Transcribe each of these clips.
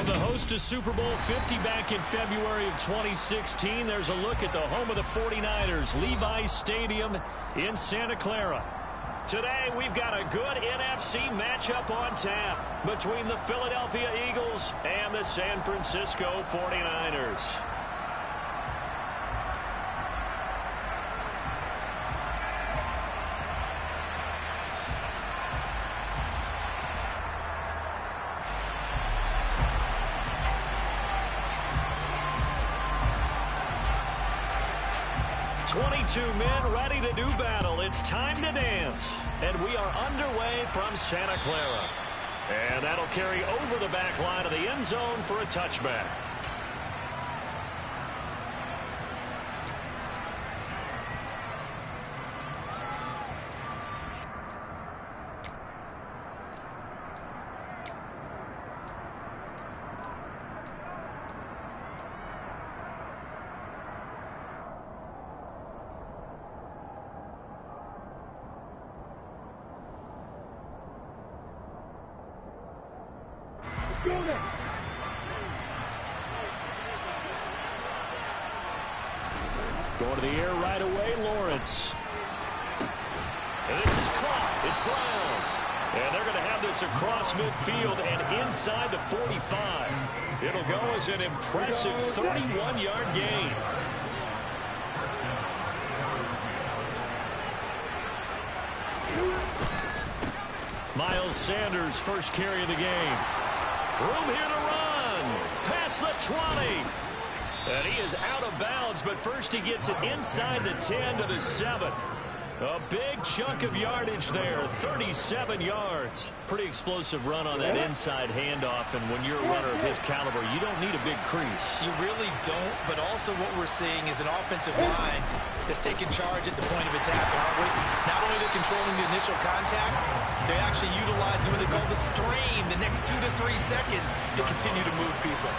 the host of Super Bowl 50 back in February of 2016. There's a look at the home of the 49ers, Levi's Stadium in Santa Clara. Today, we've got a good NFC matchup on tap between the Philadelphia Eagles and the San Francisco 49ers. Men ready to do battle. It's time to dance. And we are underway from Santa Clara. And that'll carry over the back line of the end zone for a touchback. Going to the air right away, Lawrence. And this is caught. It's Brown. And they're going to have this across midfield and inside the 45. It'll go as an impressive 31-yard gain. Miles Sanders, first carry of the game. Room here to run. Past the 20. And he is out of bounds, but first he gets it inside the 10 to the 7. A big chunk of yardage there, 37 yards. Pretty explosive run on that inside handoff, and when you're a runner of his caliber, you don't need a big crease. You really don't, but also what we're seeing is an offensive line that's taking charge at the point of attack, aren't we? Not only they're controlling the initial contact, they're actually utilizing what they call the stream, the next 2 to 3 seconds to continue to move people.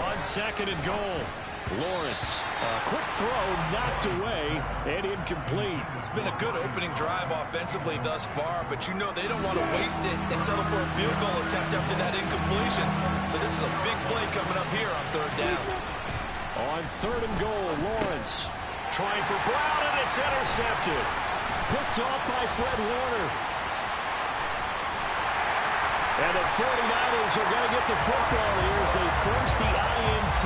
On second and goal, Lawrence. Quick throw, knocked away, and incomplete. It's been a good opening drive offensively thus far, but you know they don't want to waste it and settle for a field goal attempt after that incompletion. So this is a big play coming up here on third down. On third and goal, Lawrence trying for Brown, and it's intercepted. Picked off by Fred Warner. And the 49ers are going to get the football here as they force the INT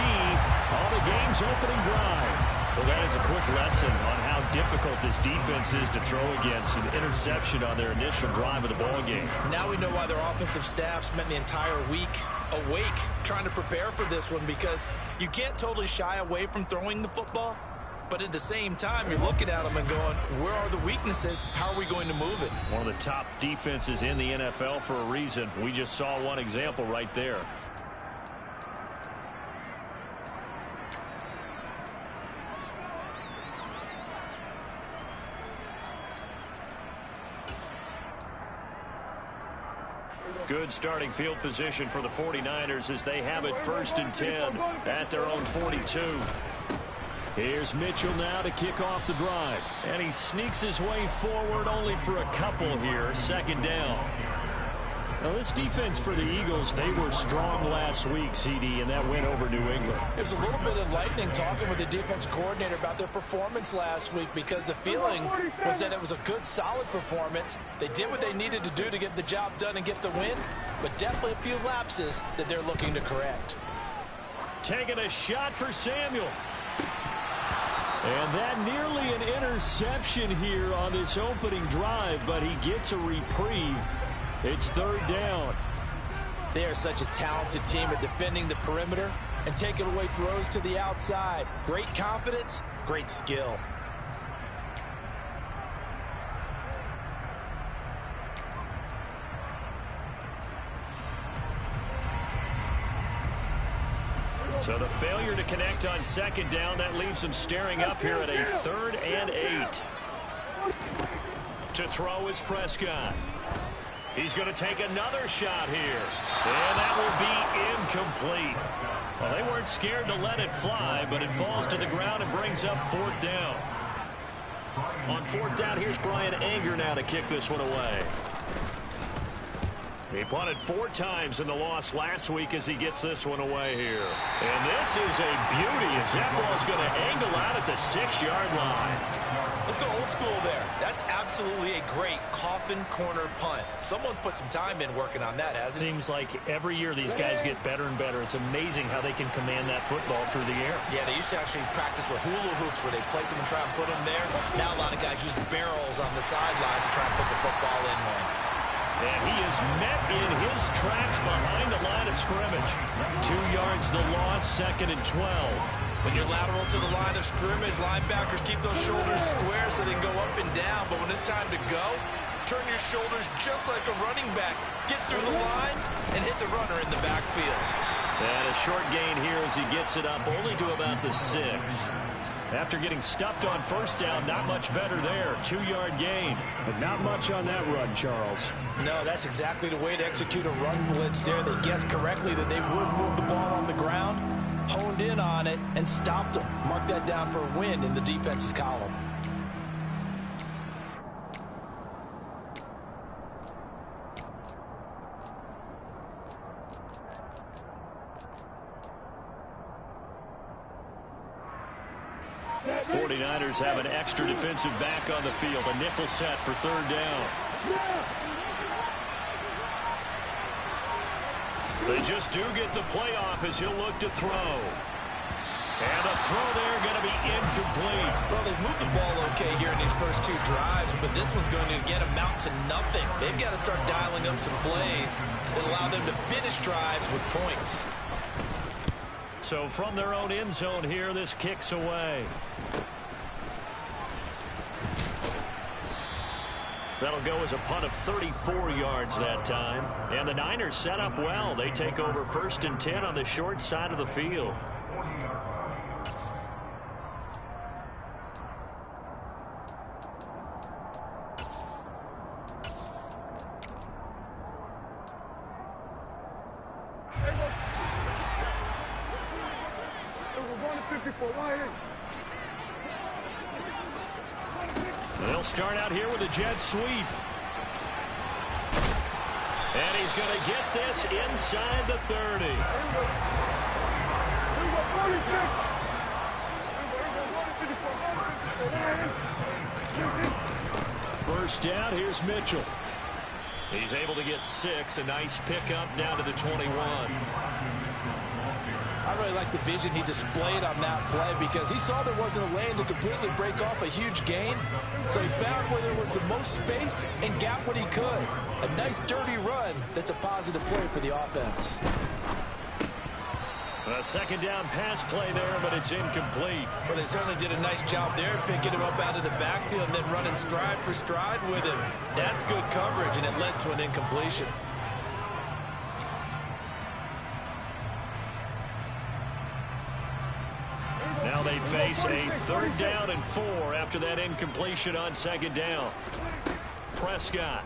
on the game's opening drive. Well, that is a quick lesson on how difficult this defense is to throw against. An interception on their initial drive of the ball game. Now we know why their offensive staff spent the entire week awake trying to prepare for this one, because you can't totally shy away from throwing the football. But at the same time, you're looking at them and going, where are the weaknesses? How are we going to move it? One of the top defenses in the NFL for a reason. We just saw one example right there. Good starting field position for the 49ers as they have it first and 10 at their own 42. Here's Mitchell now to kick off the drive. And he sneaks his way forward only for a couple here. Second down. Now this defense for the Eagles, they were strong last week, CD, and that went over New England. There's a little bit of lightning talking with the defense coordinator about their performance last week, because the feeling was that it was a good, solid performance. They did what they needed to do to get the job done and get the win, but definitely a few lapses that they're looking to correct. Taking a shot for Samuel. And that nearly an interception here on this opening drive, but he gets a reprieve. It's third down. They are such a talented team at defending the perimeter and taking away throws to the outside. Great confidence, great skill. So the failure to connect on second down, that leaves them staring up here at a 3rd and 8. To throw is Prescott. He's going to take another shot here. And that will be incomplete. Well, they weren't scared to let it fly, but it falls to the ground and brings up 4th down. On fourth down, here's Brian Anger now to kick this one away. He punted 4 times in the loss last week as he gets this one away here. And this is a beauty as that ball's going to angle out at the 6-yard line. Let's go old school there. That's absolutely a great coffin corner punt. Someone's put some time in working on that, hasn't it? Seems like every year these guys get better and better. It's amazing how they can command that football through the air. Yeah, they used to actually practice with hula hoops where they place them and try and put them there. Now a lot of guys use barrels on the sidelines to try and put the football in there. And he is met in his tracks behind the line of scrimmage. 2 yards the loss, 2nd and 12. When you're lateral to the line of scrimmage, linebackers keep those shoulders square so they can go up and down. But when it's time to go, turn your shoulders just like a running back. Get through the line and hit the runner in the backfield. And a short gain here as he gets it up only to about the 6. After getting stuffed on first down, not much better there. 2-yard gain. But not much on that run, Charles. No, that's exactly the way to execute a run blitz there. They guessed correctly that they would move the ball on the ground, honed in on it, and stopped them. Mark that down for a win in the defense's column. '49ers have an extra defensive back on the field. A nickel set for 3rd down. They just do get the playoff as he'll look to throw. And the throw there going to be incomplete. Well, they've moved the ball okay here in these first 2 drives, but this one's going to again amount to nothing. They've got to start dialing up some plays that allow them to finish drives with points. So from their own end zone here, this kicks away. That'll go as a punt of 34 yards that time. And the Niners set up well. They take over 1st and 10 on the short side of the field. They'll start out here with a jet sweep. And he's going to get this inside the 30. First down, here's Mitchell. He's able to get 6. A nice pickup down to the 21. I really like the vision he displayed on that play because he saw there wasn't a lane to completely break off a huge gain. So he found where there was the most space and got what he could. A nice dirty run that's a positive play for the offense. A 2nd down pass play there, but it's incomplete. Well, they certainly did a nice job there, picking him up out of the backfield and then running stride for stride with him. That's good coverage, and it led to an incompletion. Now they face a 3rd down and 4 after that incompletion on 2nd down. Prescott.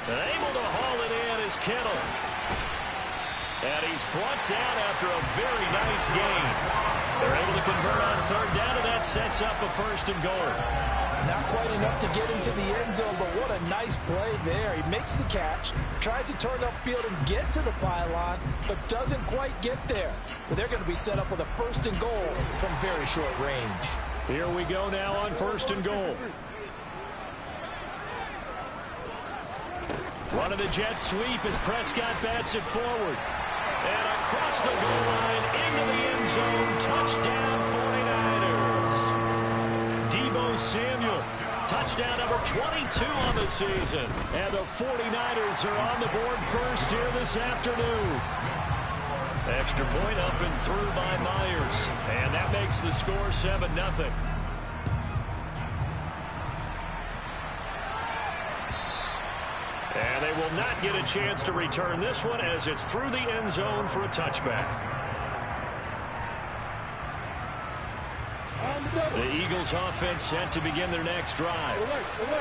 Able to haul it in is Kittle. And he's brought down after a very nice gain. They're able to convert on 3rd down, and that sets up a 1st and goal. Not quite enough to get into the end zone, but what a nice play there. He makes the catch, tries to turn upfield and get to the pylon, but doesn't quite get there. But they're going to be set up with a 1st and goal from very short range. Here we go now on 1st and goal. One of the jet sweep as Prescott bats it forward. And across the goal line into the end zone. Touchdown 49ers. Deebo Samuel. Touchdown number 22 on the season. And the 49ers are on the board first here this afternoon. Extra point up and through by Myers. And that makes the score 7-0. And they will not get a chance to return this one as it's through the end zone for a touchback. The Eagles Eagles offense set to begin their next drive.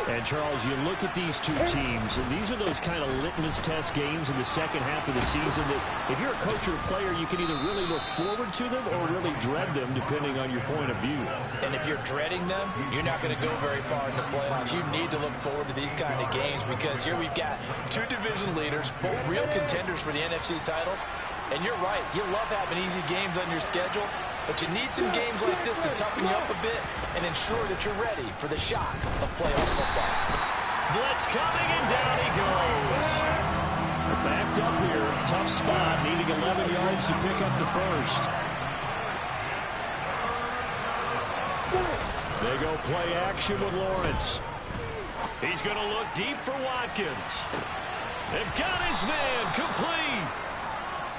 And, Charles, you look at these two teams, and these are those kind of litmus test games in the second half of the season that if you're a coach or a player, you can either really look forward to them or really dread them, depending on your point of view. And if you're dreading them, you're not going to go very far in the playoffs. You need to look forward to these kind of games because here we've got two division leaders, both real contenders for the NFC title. And you're right, you love having easy games on your schedule, but you need some games like this to toughen you up a bit and ensure that you're ready for the shock of playoff football. Blitz coming, and down he goes. Backed up here, tough spot, needing 11 yards to pick up the first. They go play action with Lawrence. He's going to look deep for Watkins. They've got his man complete.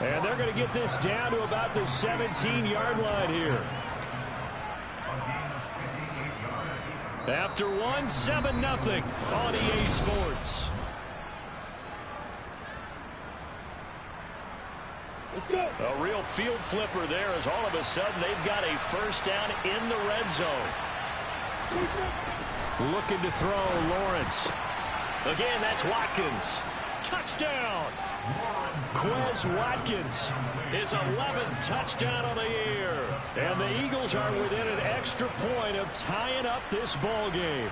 And they're going to get this down to about the 17-yard line here. After one, 7-0 on EA Sports. A real field flipper there as all of a sudden they've got a first down in the red zone. Looking to throw, Lawrence. Again, that's Watkins. Touchdown! Quez Watkins, his 11th touchdown of the year. And the Eagles are within an extra point of tying up this ball game.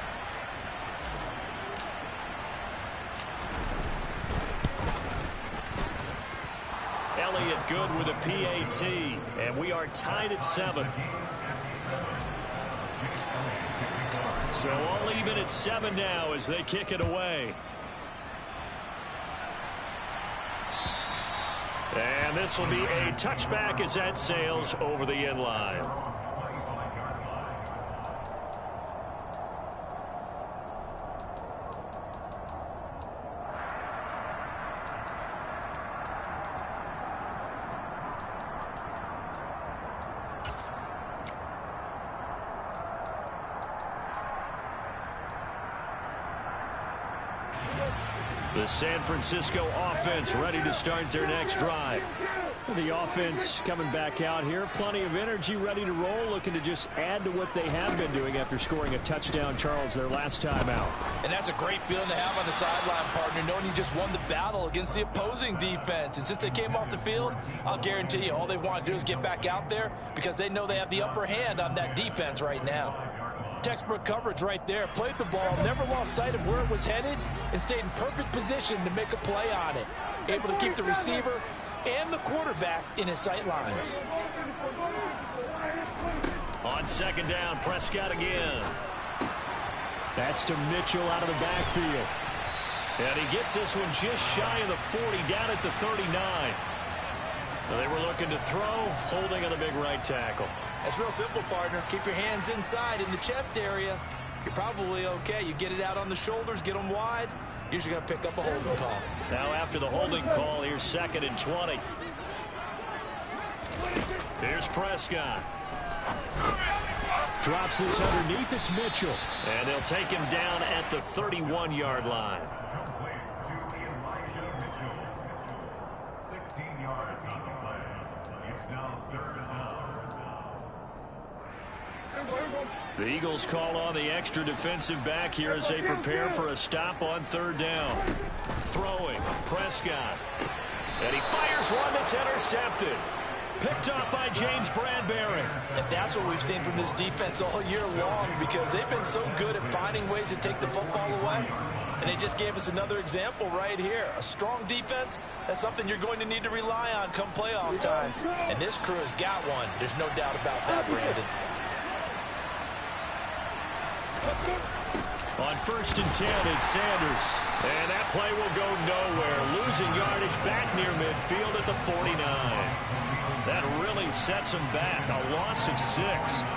Elliott good with a PAT, and we are tied at 7. So all even at 7 now as they kick it away. And this will be a touchback as that sails over the end line. The San Francisco offense ready to start their next drive. The offense coming back out here. Plenty of energy, ready to roll, looking to just add to what they have been doing after scoring a touchdown, Charles, their last time out. And that's a great feeling to have on the sideline, partner, knowing you just won the battle against the opposing defense. And since they came off the field, I'll guarantee you all they want to do is get back out there because they know they have the upper hand on that defense right now. Textbook coverage right there. Played the ball, never lost sight of where it was headed, and stayed in perfect position to make a play on it. Able to keep the receiver and the quarterback in his sight lines. On second down, Prescott again. That's to Mitchell out of the backfield. And he gets this one just shy of the 40, down at the 39. They were looking to throw, holding on the big right tackle. That's real simple, partner. Keep your hands inside in the chest area. You're probably okay. You get it out on the shoulders, get them wide. Usually going to pick up a holding call. Now after the holding call, here's 2nd and 20. Here's Prescott. Drops this underneath. It's Mitchell. And they'll take him down at the 31-yard line. The Eagles call on the extra defensive back here as they prepare for a stop on 3rd down. Throwing, Prescott. And he fires one that's intercepted. Picked up by James Bradbury. And that's what we've seen from this defense all year long because they've been so good at finding ways to take the football away. And they just gave us another example right here. A strong defense, that's something you're going to need to rely on come playoff time. And this crew has got one. There's no doubt about that, Brandon. On 1st and 10, it's Sanders. And that play will go nowhere. Losing yardage back near midfield at the 49. That really sets him back. A loss of 6.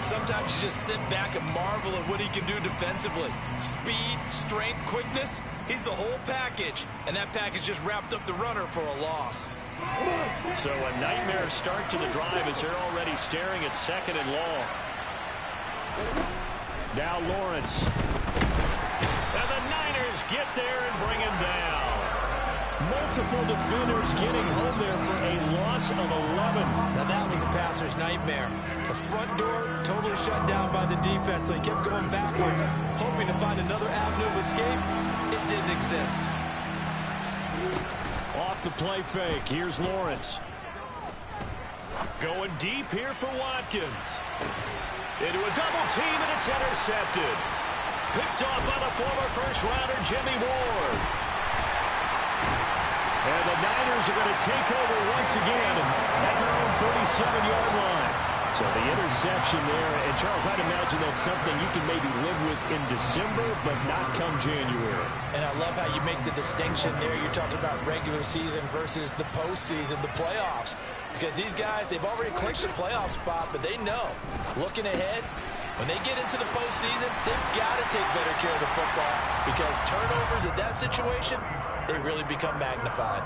Sometimes you just sit back and marvel at what he can do defensively. Speed, strength, quickness. He's the whole package. And that package just wrapped up the runner for a loss. So a nightmare start to the drive as they're already staring at 2nd and long. Now Lawrence. And the Niners get there and bring him down. Multiple defenders getting home there for a loss of 11. Now that was a passer's nightmare. The front door totally shut down by the defense, so he kept going backwards, hoping to find another avenue of escape. It didn't exist. Off the play fake, here's Lawrence. Going deep here for Watkins. Into a double team, and it's intercepted. Picked off by the former first-rounder Jimmy Ward. And the Niners are going to take over once again at their own 37-yard line. So the interception there, and Charles, I'd imagine that's something you can maybe live with in December, but not come January. And I love how you make the distinction there. You're talking about regular season versus the postseason, the playoffs. Because these guys, they've already clinched a playoff spot, but they know, looking ahead, when they get into the postseason, they've got to take better care of the football because turnovers in that situation, they really become magnified.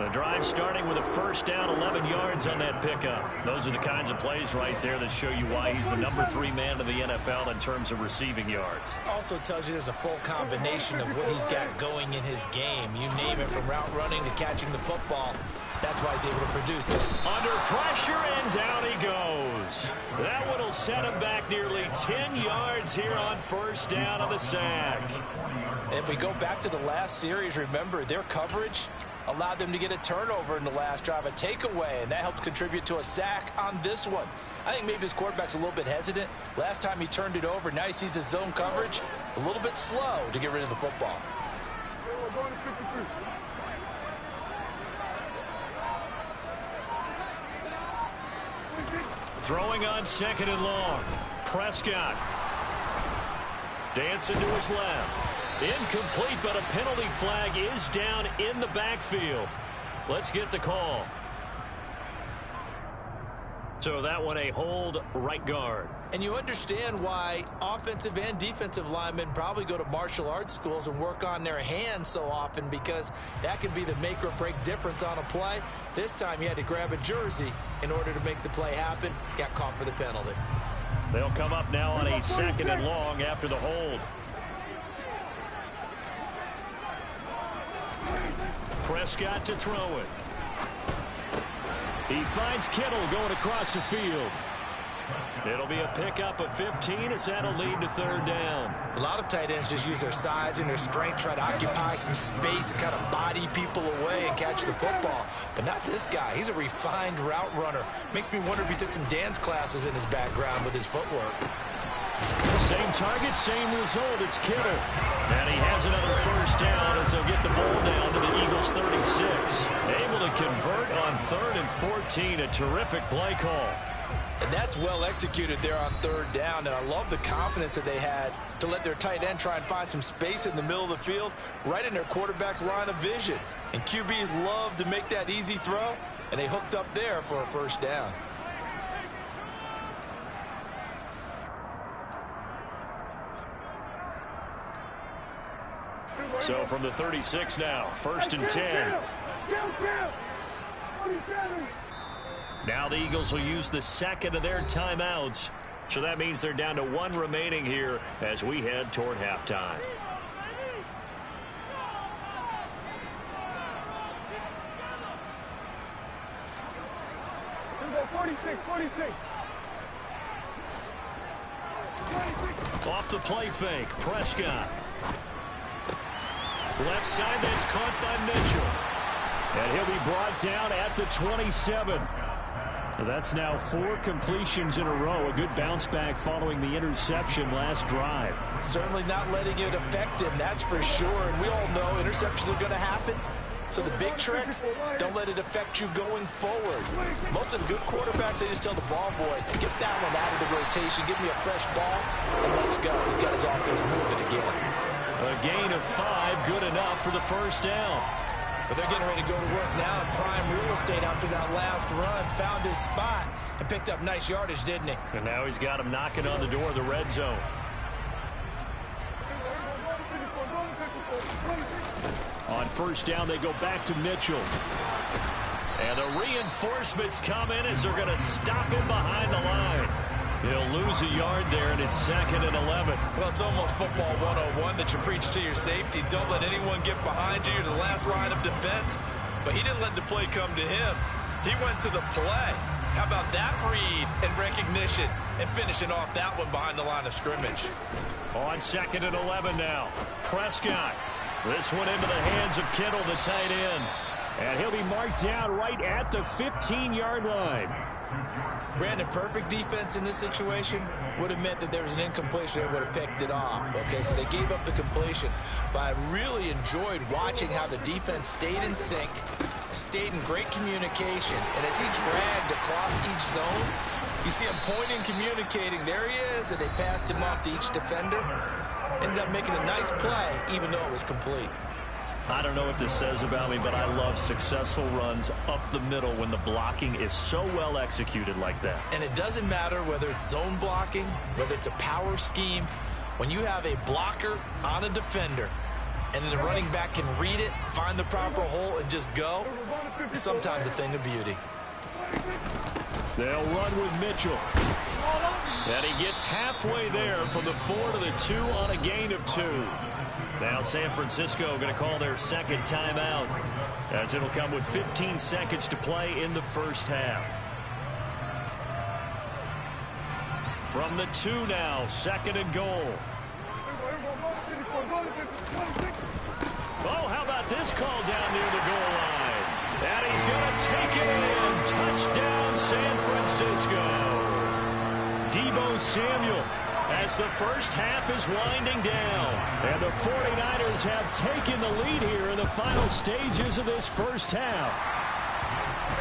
The drive starting with a first down, 11 yards on that pickup. Those are the kinds of plays right there that show you why he's the number 3 man in the NFL in terms of receiving yards. Also tells you there's a full combination of what he's got going in his game. You name it, from route running to catching the football. That's why he's able to produce this. Under pressure, and down he goes. That one will set him back nearly 10 yards here on first down on the sack. And if we go back to the last series, remember, their coverage allowed them to get a turnover in the last drive, a takeaway, and that helps contribute to a sack on this one. I think maybe his quarterback's a little bit hesitant. Last time he turned it over, now he sees his zone coverage a little bit slow to get rid of the football. Throwing on second and long. Prescott. Dancing to his left. Incomplete, but a penalty flag is down in the backfield. Let's get the call. So that one a hold, right guard. And you understand why offensive and defensive linemen probably go to martial arts schools and work on their hands so often, because that can be the make or break difference on a play. This time he had to grab a jersey in order to make the play happen. Got caught for the penalty. They'll come up now on a second and long after the hold. Prescott to throw it. He finds Kittle going across the field. It'll be a pickup of 15 as that'll lead to third down. A lot of tight ends just use their size and their strength, try to occupy some space and kind of body people away and catch the football. But not this guy. He's a refined route runner. Makes me wonder if he took some dance classes in his background with his footwork. Same target, same result. It's Kittle. And he has another first down as they'll get the ball down to the Eagles 36. Able to convert on 3rd and 14. A terrific play call. And that's well executed there on third down. And I love the confidence that they had to let their tight end try and find some space in the middle of the field, right in their quarterback's line of vision. And QBs love to make that easy throw, and they hooked up there for a first down. So from the 36 now, 1st and 10. Now the Eagles will use the second of their timeouts. So that means they're down to 1 remaining here as we head toward halftime. Off the play fake, Prescott. Left side, that's caught by Mitchell. And he'll be brought down at the 27. So that's now 4 completions in a row. A good bounce back following the interception last drive. Certainly not letting it affect him, that's for sure. And we all know interceptions are going to happen. So the big trick, don't let it affect you going forward. Most of the good quarterbacks, they just tell the ball boy, get that one out of the rotation, give me a fresh ball, and let's go. He's got his offense moving again. A gain of 5, good enough for the first down. But they're getting ready to go to work now in prime real estate after that last run. Found his spot and picked up nice yardage, didn't he? And now he's got him knocking on the door of the red zone. On first down, they go back to Mitchell. And the reinforcements come in as they're going to stop him behind the line. He'll lose a yard there, and it's 2nd and 11. Well, it's almost football 101 that you preach to your safeties. Don't let anyone get behind you. You're the last line of defense. But he didn't let the play come to him. He went to the play. How about that read and recognition and finishing off that one behind the line of scrimmage? On 2nd and 11 now. Prescott. This one into the hands of Kittle, the tight end. And he'll be marked down right at the 15-yard line. Brandon, perfect defense in this situation would have meant that there was an incompletion. They would have picked it off. Okay, so they gave up the completion. But I really enjoyed watching how the defense stayed in sync, stayed in great communication. And as he dragged across each zone, you see him pointing, communicating. There he is, and they passed him off to each defender. Ended up making a nice play, even though it was complete. I don't know what this says about me, but I love successful runs up the middle when the blocking is so well executed like that. And it doesn't matter whether it's zone blocking, whether it's a power scheme. When you have a blocker on a defender and then the running back can read it, find the proper hole, and just go, it's sometimes a thing of beauty. They'll run with Mitchell. And he gets halfway there from the 4 to the 2 on a gain of 2. Now San Francisco going to call their second timeout, as it'll come with 15 seconds to play in the first half. From the 2 now, 2nd and goal. Oh, how about this call down near the goal line? And he's going to take it in. Touchdown, San Francisco. Deebo Samuel, as the first half is winding down. And the 49ers have taken the lead here in the final stages of this first half.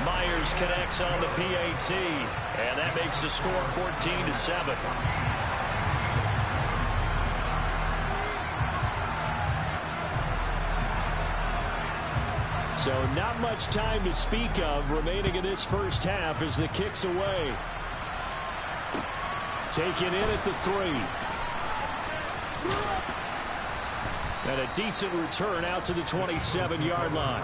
Myers connects on the PAT, and that makes the score 14-7. So not much time to speak of remaining in this first half as the kick's away. Taken in at the 3. And a decent return out to the 27-yard line.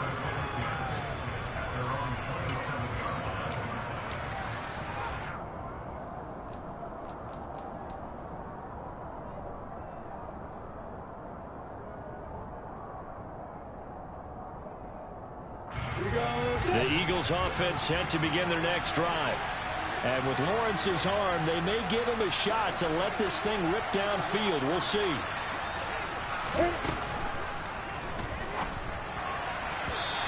The Eagles offense set to begin their next drive. And with Lawrence's arm, they may give him a shot to let this thing rip downfield. We'll see.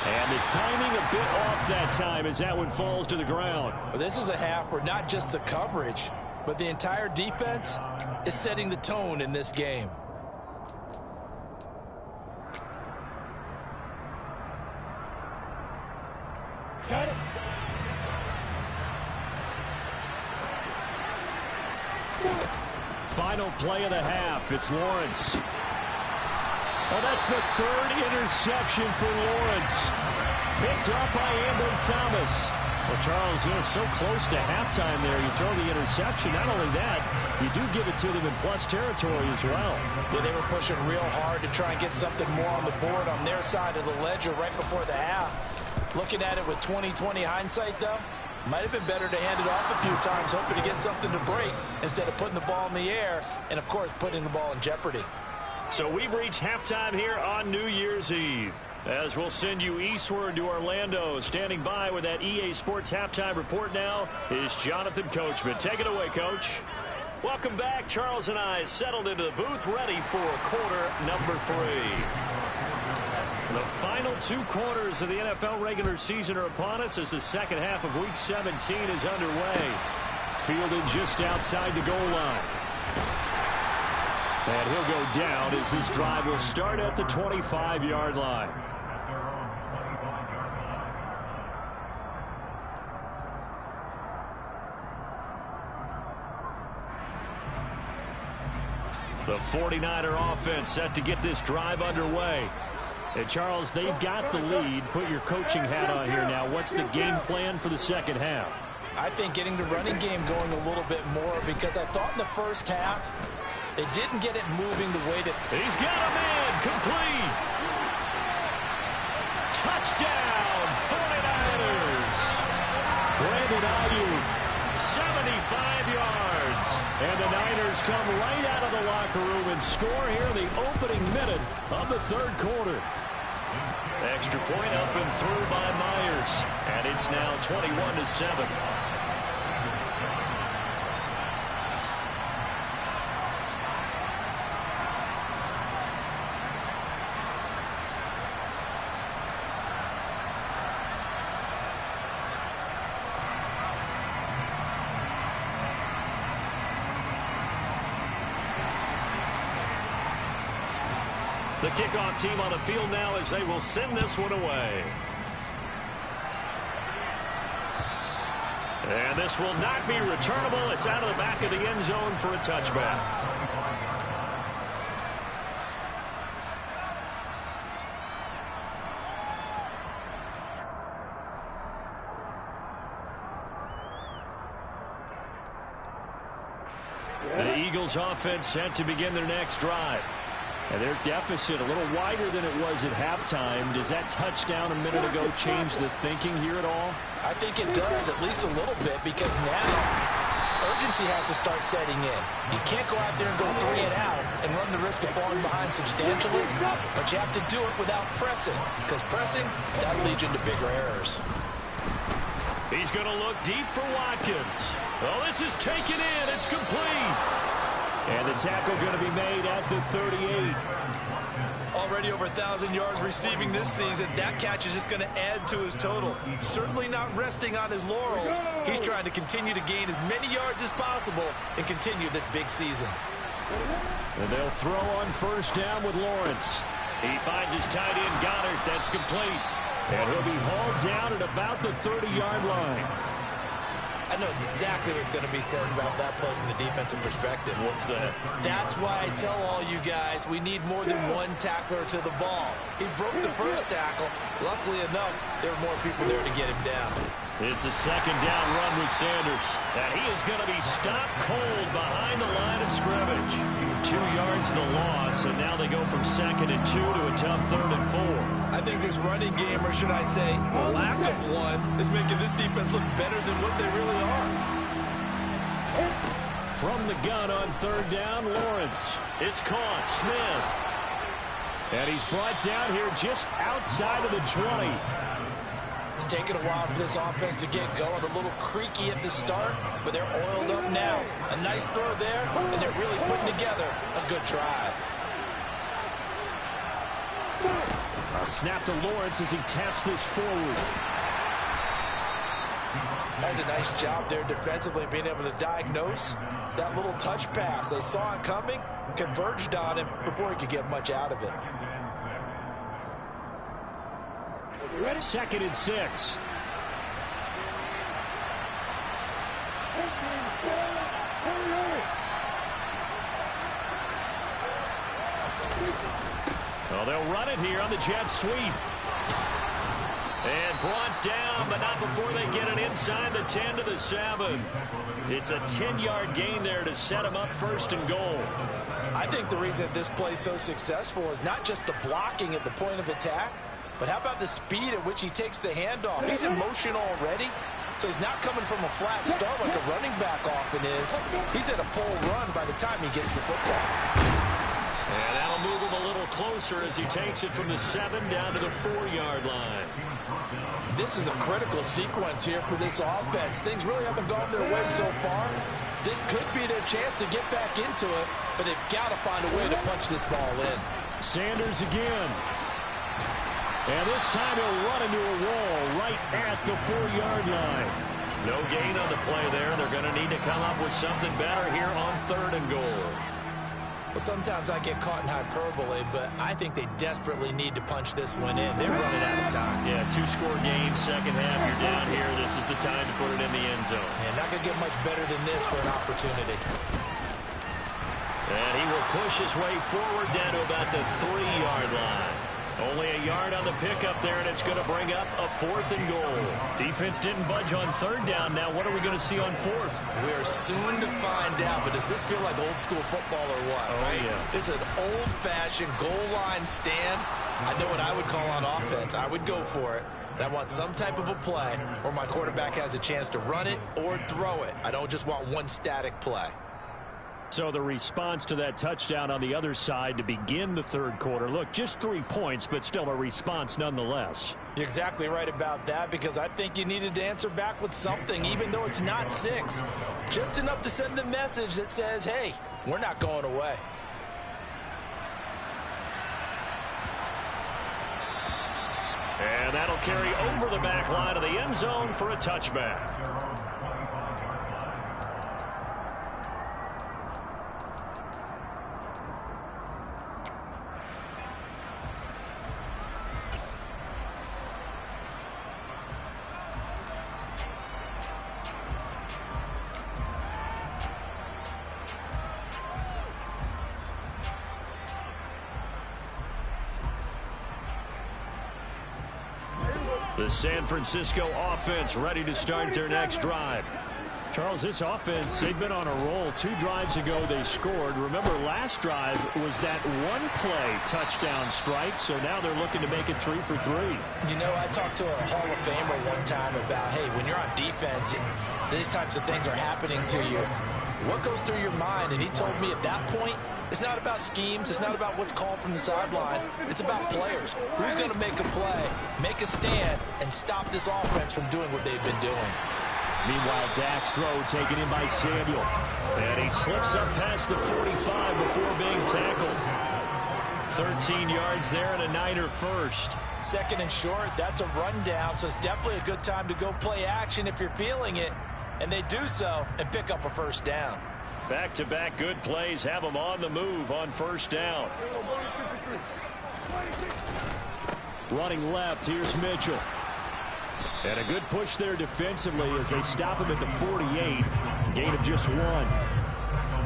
And the timing a bit off that time as that one falls to the ground. Well, this is a half where not just the coverage, but the entire defense is setting the tone in this game. Got it. Final play of the half. It's Lawrence. Well, that's the 3rd interception for Lawrence. Picked up by Ambry Thomas. Well, Charles, so close to halftime there. You throw the interception. Not only that, you do give it to them in plus territory as well. Yeah, they were pushing real hard to try and get something more on the board on their side of the ledger right before the half. Looking at it with 20/20 hindsight, though, might have been better to hand it off a few times, hoping to get something to break instead of putting the ball in the air and, of course, putting the ball in jeopardy. So we've reached halftime here on New Year's Eve, as we'll send you eastward to Orlando. Standing by with that EA Sports halftime report now is Jonathan Coachman. Take it away, Coach. Welcome back. Charles and I settled into the booth, ready for quarter number 3. The final 2 quarters of the NFL regular season are upon us as the second half of Week 17 is underway. Fielded just outside the goal line. And he'll go down as this drive will start at the 25-yard line. The 49er offense set to get this drive underway. And Charles, they've got the lead. Put your coaching hat on here now. What's the game plan for the second half? I think getting the running game going a little bit more, because I thought in the first half they didn't get it moving the way that... He's got a man complete. Touchdown, 49ers. Brandon Ayuk, 75 yards. And the Niners come right out of the locker room and score here in the opening minute of the third quarter. Extra point up and through by Myers. And it's now 21-7. The kickoff team on the field now as they will send this one away. And this will not be returnable. It's out of the back of the end zone for a touchback. The Eagles offense set to begin their next drive. And their deficit a little wider than it was at halftime. Does that touchdown a minute ago change the thinking here at all? I think it does, at least a little bit, because now urgency has to start setting in. You can't go out there and go 3 and out and run the risk of falling behind substantially, but you have to do it without pressing, because pressing, that'll lead you into bigger errors. He's going to look deep for Watkins. Oh, this is taken in. It's complete. And the tackle going to be made at the 38. Already over 1,000 yards receiving this season. That catch is just going to add to his total. Certainly not resting on his laurels. He's trying to continue to gain as many yards as possible and continue this big season. And they'll throw on first down with Lawrence. He finds his tight end Goddard. That's complete. And he'll be hauled down at about the 30-yard line. I know exactly what's going to be said about that play from the defensive perspective. What's that? That's why I tell all you guys we need more than one tackler to the ball. He broke the first tackle. Luckily enough, there were more people there to get him down. It's a second down run with Sanders. And he is going to be stopped cold behind the line of scrimmage. 2 yards the loss, and now they go from 2nd and 2 to a tough 3rd and 4. I think this running game, or should I say lack of one, is making this defense look better than what they really are. From the gun on 3rd down, Lawrence. It's caught. Smith. And he's brought down here just outside of the 20. It's taken a while for this offense to get going. A little creaky at the start, but they're oiled up now. A nice throw there, and they're really putting together a good drive. A snap to Lawrence as he taps this forward. That's a nice job there defensively, being able to diagnose that little touch pass. They saw it coming, converged on him before he could get much out of it. 2nd and 6. Well, they'll run it here on the jet sweep. And brought down, but not before they get it inside the 10 to the 7. It's a 10-yard gain there to set them up 1st and goal. I think the reason this play is so successful is not just the blocking at the point of attack, but how about the speed at which he takes the handoff? He's in motion already, so he's not coming from a flat start like a running back often is. He's at a full run by the time he gets the football. And that'll move him a little closer as he takes it from the 7 down to the 4-yard line. This is a critical sequence here for this offense. Things really haven't gone their way so far. This could be their chance to get back into it, but they've got to find a way to punch this ball in. Sanders again. And this time he'll run into a wall right at the 4-yard line. No gain on the play there. They're going to need to come up with something better here on 3rd and goal. Well, sometimes I get caught in hyperbole, but I think they desperately need to punch this one in. They're running out of time. Yeah, 2-score game, second half, you're down here. This is the time to put it in the end zone. And not going to get much better than this for an opportunity. And he will push his way forward down to about the 3-yard line. Only a yard on the pickup there, and it's going to bring up a 4th and goal. Defense didn't budge on 3rd down. Now what are we going to see on 4th? We are soon to find out, but does this feel like old school football or what? Oh, right? Yeah. This is an old-fashioned goal line stand. I know what I would call on offense. I would go for it. And I want some type of a play where my quarterback has a chance to run it or throw it. I don't just want one static play. So the response to that touchdown on the other side to begin the third quarter. Look, just 3 points, but still a response nonetheless. You're exactly right about that, because I think you needed to answer back with something, even though it's not 6. Just enough to send the message that says, hey, we're not going away. And that'll carry over the back line of the end zone for a touchback. The San Francisco offense ready to start their next drive. Charles, this offense, they've been on a roll. 2 drives ago they scored. Remember, last drive was that one-play touchdown strike, so now they're looking to make it 3 for 3. You know, I talked to a Hall of Famer one time about, hey, when you're on defense and these types of things are happening to you, what goes through your mind? And he told me at that point, it's not about schemes. It's not about what's called from the sideline. It's about players. Who's going to make a play, make a stand, and stop this offense from doing what they've been doing. Meanwhile, Dak's throw taken in by Samuel. And he slips up past the 45 before being tackled. 13 yards there and a Niner first. Second and short, that's a rundown, so it's definitely a good time to go play action if you're feeling it. And they do so and pick up a first down. Back-to-back good plays have them on the move on first down. Running left, here's Mitchell. And a good push there defensively as they stop him at the 48. Gain of just 1.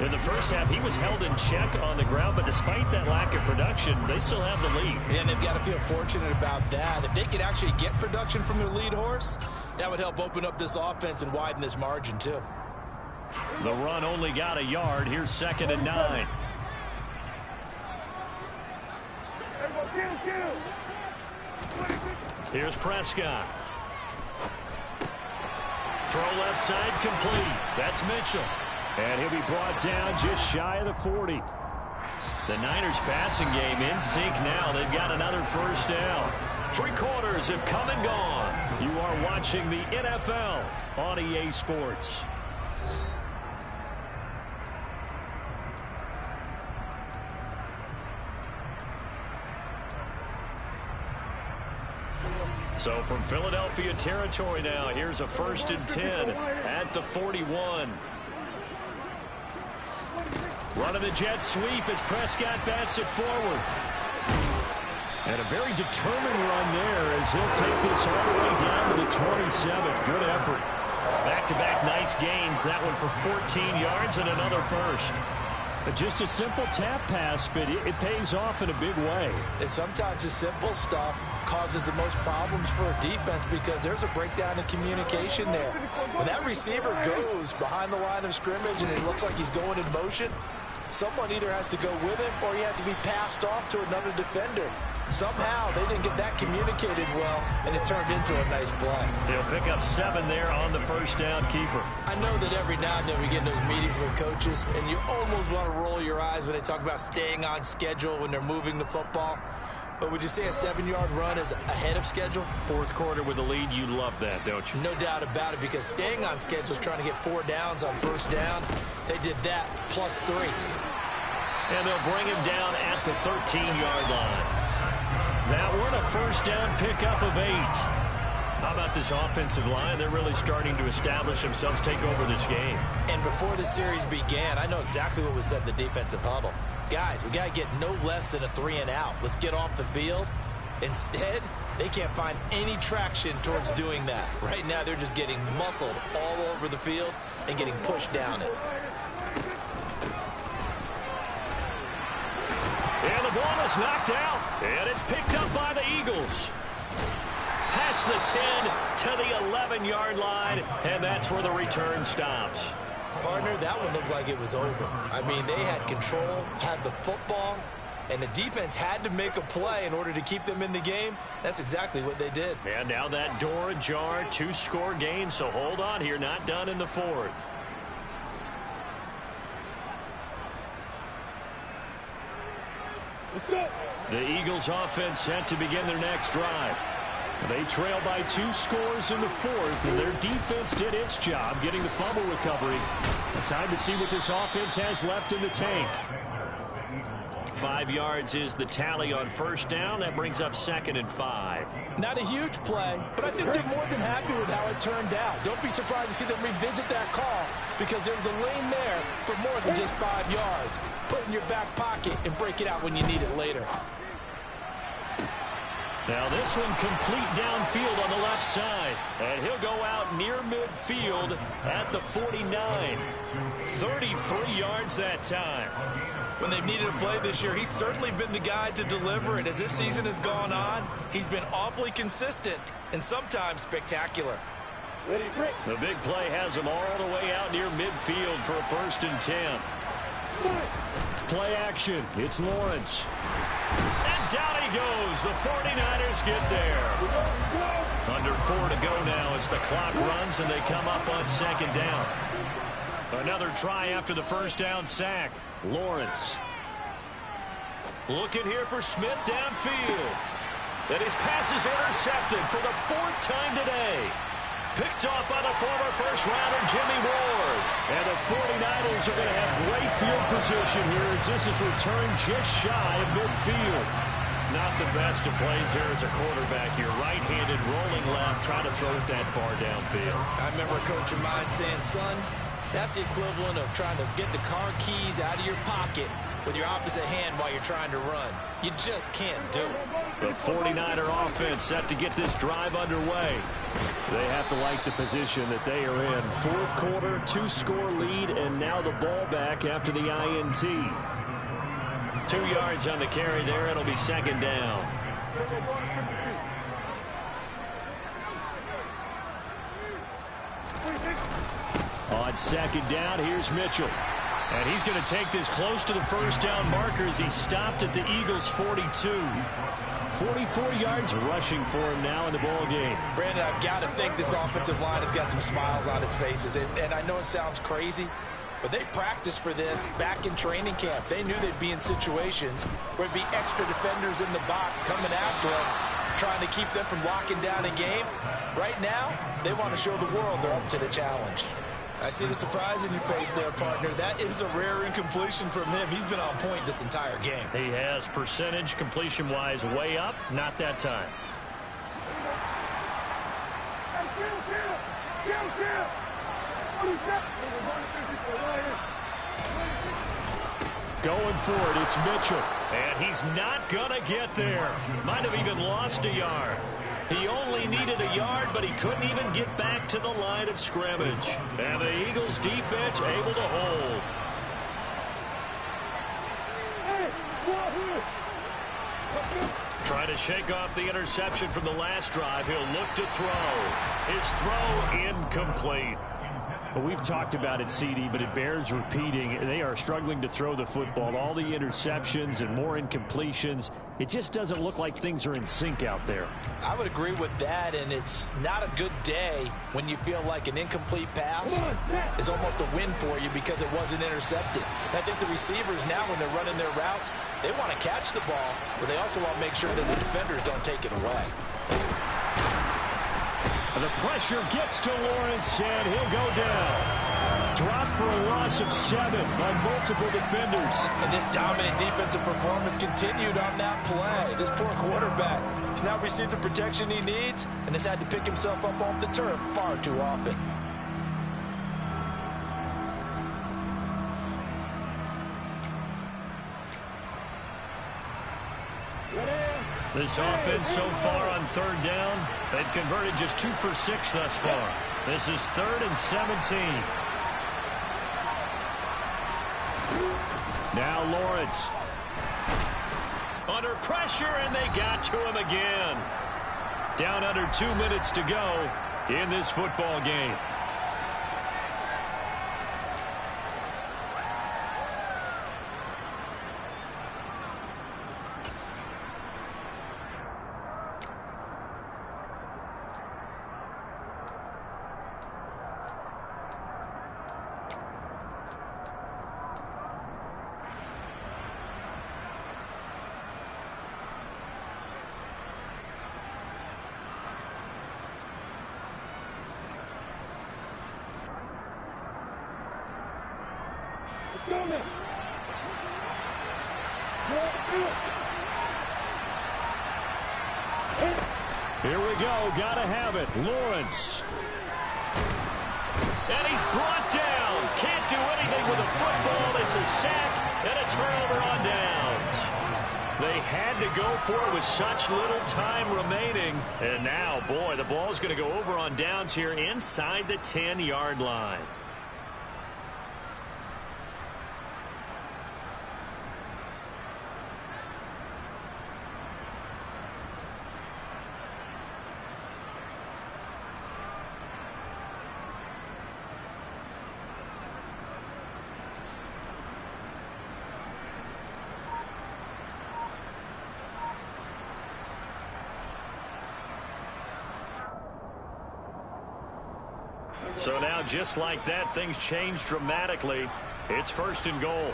In the first half, he was held in check on the ground, but despite that lack of production, they still have the lead. And they've got to feel fortunate about that. If they could actually get production from their lead horse, that would help open up this offense and widen this margin too. The run only got a yard. Here's 2nd and 9. Here's Prescott. Throw left side complete. That's Mitchell. And he'll be brought down just shy of the 40. The Niners passing game in sync now. They've got another first down. 3 quarters have come and gone. You are watching the NFL on EA Sports. So from Philadelphia territory now, here's a 1st and 10 at the 41. Running the jet sweep as Prescott bats it forward. And a very determined run there as he'll take this all the way down to the 27. Good effort. Back-to-back nice gains. That one for 14 yards and another first. But just a simple tap pass, but it pays off in a big way. And sometimes the simple stuff causes the most problems for a defense because there's a breakdown in communication there. When that receiver goes behind the line of scrimmage and it looks like he's going in motion, someone either has to go with him or he has to be passed off to another defender. Somehow they didn't get that communicated well, and it turned into a nice play. They'll pick up 7 there on the first down keeper. I know that every now and then we get in those meetings with coaches, and you almost want to roll your eyes when they talk about staying on schedule when they're moving the football. But would you say a 7-yard run is ahead of schedule? 4th quarter with a lead, you love that, don't you? No doubt about it, because staying on schedule is trying to get 4 downs on first down. They did that plus 3. And they'll bring him down at the 13-yard line. That one, a first down pickup of 8. How about this offensive line? They're really starting to establish themselves, take over this game. And before the series began, I know exactly what was said in the defensive huddle. Guys, we got to get no less than a 3 and out. Let's get off the field. Instead, they can't find any traction towards doing that. Right now, they're just getting muscled all over the field and getting pushed down it. And the ball is knocked out, and it's picked up by the Eagles. Past the 10 to the 11-yard line, and that's where the return stops. Partner, that one looked like it was over. I mean, they had control, had the football, and the defense had to make a play in order to keep them in the game. That's exactly what they did. And now that door ajar, 2-score game, so hold on here, not done in the 4th. The Eagles offense set to begin their next drive. They trail by 2 scores in the 4th, and their defense did its job getting the fumble recovery. Time to see what this offense has left in the tank. 5 yards is the tally on first down. That brings up 2nd and 5. Not a huge play, but I think they're more than happy with how it turned out. Don't be surprised to see them revisit that call because there was a lane there for more than just 5 yards. Put it in your back pocket and break it out when you need it later. Now this one complete downfield on the left side. And he'll go out near midfield at the 49. 33 yards that time. When they've needed a play this year, he's certainly been the guy to deliver it. As this season has gone on, he's been awfully consistent and sometimes spectacular. The big play has him all the way out near midfield for a 1st and 10. Play action. It's Lawrence. And down he goes. The 49ers get there. Under 4 to go now as the clock runs and they come up on 2nd down. Another try after the 1st down sack. Lawrence. Looking here for Smith downfield. And his pass is intercepted for the 4th time today. Picked off by the former first-rounder Jimmy Ward. And the 49ers are going to have great field position here as this is returned just shy of midfield. Not the best of plays there as a quarterback. You're right-handed, rolling left, trying to throw it that far downfield. I remember a coach of mine saying, son, that's the equivalent of trying to get the car keys out of your pocket with your opposite hand while you're trying to run. You just can't do it. The 49er offense set to get this drive underway. They have to like the position that they are in. 4th quarter, 2-score lead, and now the ball back after the INT. 2 yards on the carry there. It'll be 2nd down. On 2nd down, here's Mitchell. And he's going to take this close to the 1st down marker as he stopped at the Eagles' 42. 44 yards rushing for him now in the ball game. Brandon, I've got to think this offensive line has got some smiles on its faces. And I know it sounds crazy, but they practiced for this back in training camp. They knew they'd be in situations where there'd be extra defenders in the box coming after them, trying to keep them from locking down a game. Right now, they want to show the world they're up to the challenge. I see the surprise in your face there, partner. That is a rare incompletion from him. He's been on point this entire game. He has percentage completion-wise way up. Not that time. Going for it, it's Mitchell. And he's not going to get there. Might have even lost a yard. He only needed a yard, but he couldn't even get back to the line of scrimmage. And the Eagles defense able to hold. Trying to shake off the interception from the last drive. He'll look to throw. His throw incomplete. Well, we've talked about it, CD, but it bears repeating. They are struggling to throw the football. All the interceptions and more incompletions. It just doesn't look like things are in sync out there. I would agree with that, and it's not a good day when you feel like an incomplete pass is almost a win for you because it wasn't intercepted. And I think the receivers now, when they're running their routes, they want to catch the ball, but they also want to make sure that the defenders don't take it away. The pressure gets to Lawrence, and he'll go down. Dropped for a loss of 7 by multiple defenders. And this dominant defensive performance continued on that play. This poor quarterback has now received the protection he needs and has had to pick himself up off the turf far too often. This offense so far on 3rd down, they've converted just 2 for 6 thus far. This is 3rd and 17. Now Lawrence. Under pressure, and they got to him again. Down under 2 minutes to go in this football game. Here we go. Gotta have it. Lawrence. And he's brought down. Can't do anything with the football. It's a sack and a turnover on downs. They had to go for it with such little time remaining. And now, boy, the ball's going to go over on downs here inside the 10-yard line. So now, just like that, things change dramatically. It's 1st and goal.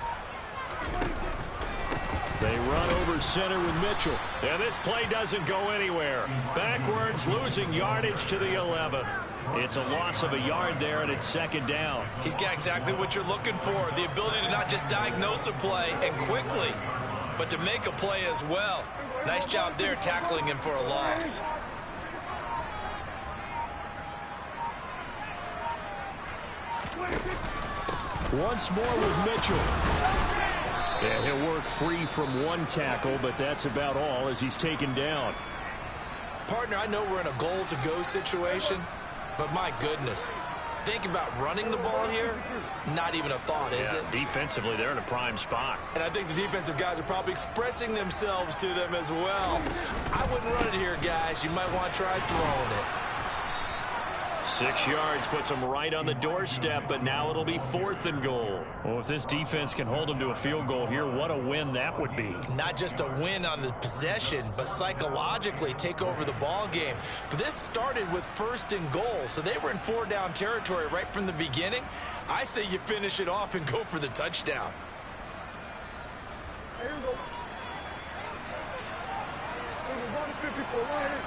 They run over center with Mitchell. And this play doesn't go anywhere. Backwards, losing yardage to the 11. It's a loss of a yard there, and it's 2nd down. He's got exactly what you're looking for, the ability to not just diagnose a play and quickly, but to make a play as well. Nice job there tackling him for a loss. Once more with Mitchell. And he'll work free from one tackle, but that's about all as he's taken down. Partner, I know we're in a goal-to-go situation, but my goodness, think about running the ball here. Not even a thought, is it? Defensively, they're in a prime spot. And I think the defensive guys are probably expressing themselves to them as well. I wouldn't run it here, guys. You might want to try throwing it. 6 yards puts them right on the doorstep, but now it'll be 4th and goal. Well, if this defense can hold them to a field goal here, what a win that would be. Not just a win on the possession, but psychologically take over the ball game. But this started with 1st and goal, so they were in 4-down territory right from the beginning. I say you finish it off and go for the touchdown. Here we go. 54 right here.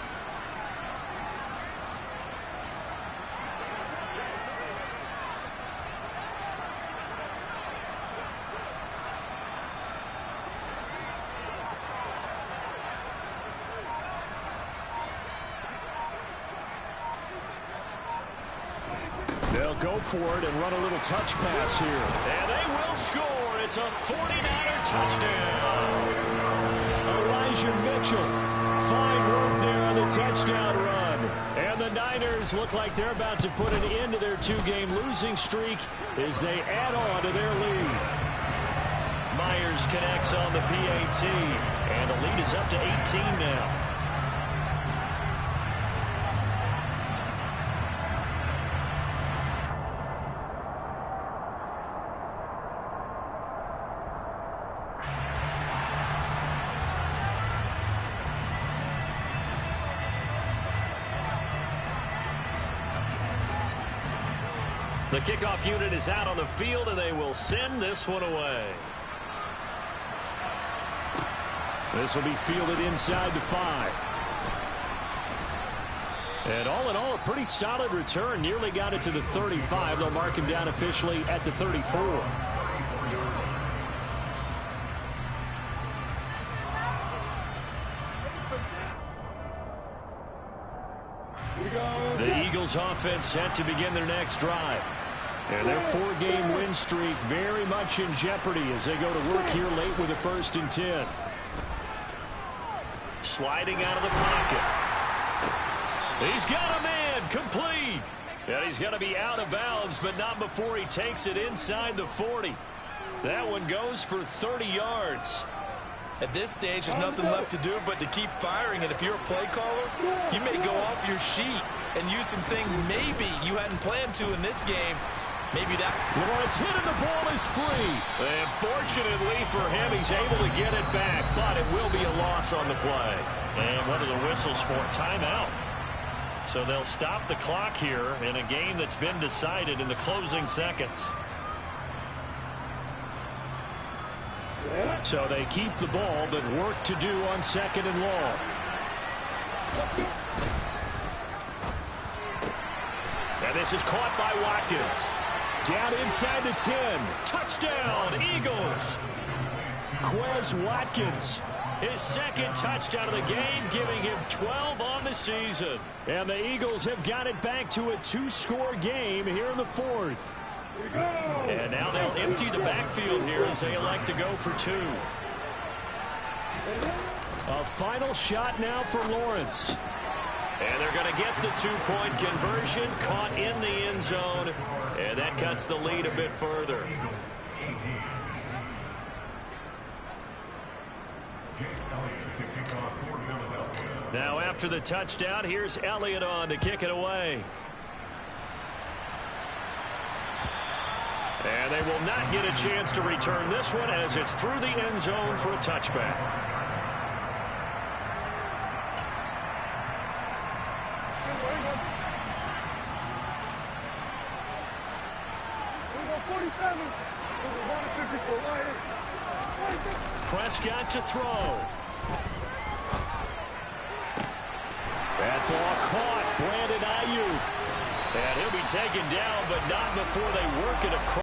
They'll go for it and run a little touch pass here. And they will score. It's a 49er touchdown. Elijah Mitchell. Fine work there on the touchdown run. And the Niners look like they're about to put an end to their 2-game losing streak as they add on to their lead. Myers connects on the PAT. And the lead is up to 18 now. The kickoff unit is out on the field, and they will send this one away. This will be fielded inside the 5. And all in all, a pretty solid return. Nearly got it to the 35. They'll mark him down officially at the 34. The Eagles offense set to begin their next drive. And their 4-game win streak very much in jeopardy as they go to work here late with a 1st and 10. Sliding out of the pocket. He's got a man complete. And he's going to be out of bounds, but not before he takes it inside the 40. That one goes for 30 yards. At this stage, there's nothing left to do but to keep firing. And if you're a play caller, you may go off your sheet and use some things maybe you hadn't planned to in this game. Maybe that. Lawrence hit and the ball is free. And fortunately for him, he's able to get it back, but it will be a loss on the play. And what are the whistles for? Timeout. So they'll stop the clock here in a game that's been decided in the closing seconds. So they keep the ball, but work to do on 2nd and long. And this is caught by Watkins. Down inside the 10. Touchdown, Eagles. Quez Watkins, his second touchdown of the game, giving him 12 on the season. And the Eagles have got it back to a 2-score game here in the fourth. And now they'll empty the backfield here as they elect to go for 2. A final shot now for Lawrence. And they're going to get the 2-point conversion, caught in the end zone, and that cuts the lead a bit further. Now after the touchdown, here's Elliott on to kick it away. And they will not get a chance to return this one as it's through the end zone for a touchback. Prescott to throw. That ball caught. Brandon Ayuk. And he'll be taken down, but not before they work it across.